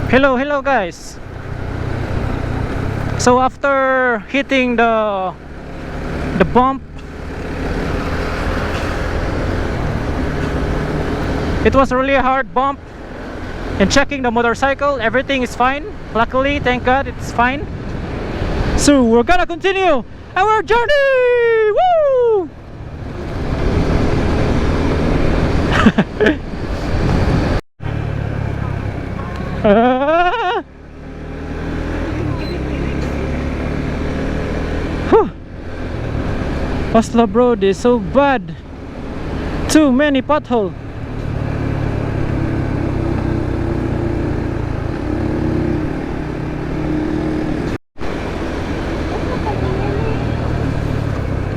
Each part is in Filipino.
Hello guys. So after hitting the bump, it was really a hard bump, and checking the motorcycle, everything is fine. Luckily, thank God, it's fine. So we're gonna continue our journey. Woo! Oslo road is so bad. Too many potholes.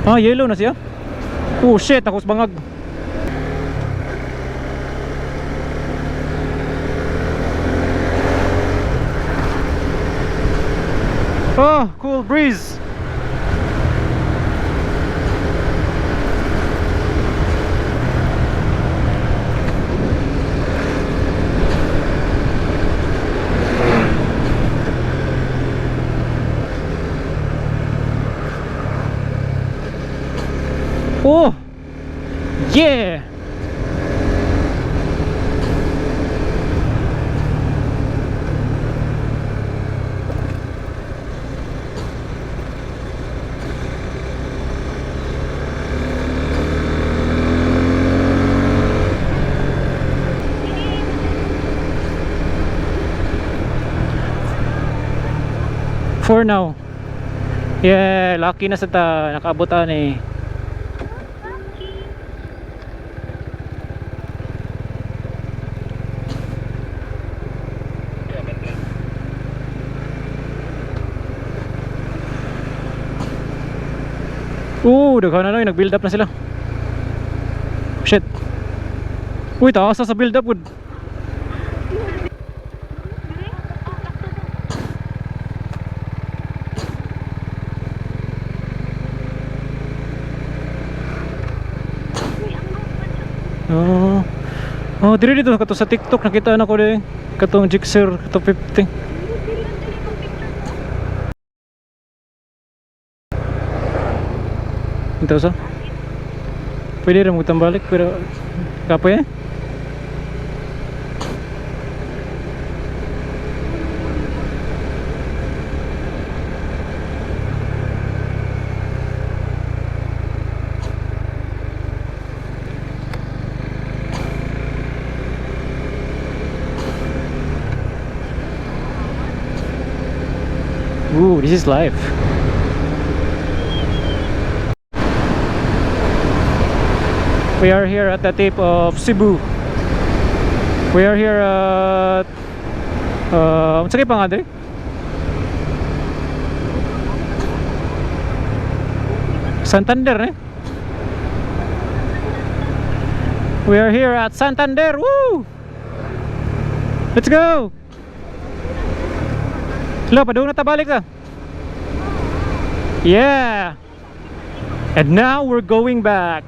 Ah, yellow na siya. Oh shit, ako sa bangag. Oh, cool breeze. Oh, yeah. For now. Yeah, lucky na sa ta nakaabutan eh. Daghan na lang, nag-build up na sila. Shit. Uy, taas sa build up wood. Oh, diri dito kato sa TikTok nakita na ko din katong Gixxer kato 50. Ito sa? Pwede rin magutang balik pero kapoy eh? Ooh, this is life. We are here at the tip of Cebu. We are here at what's pang Andre? Santander, eh? We are here at Santander. Woo! Let's go. Hello, padung na tabalik ka. Yeah. And now we're going back.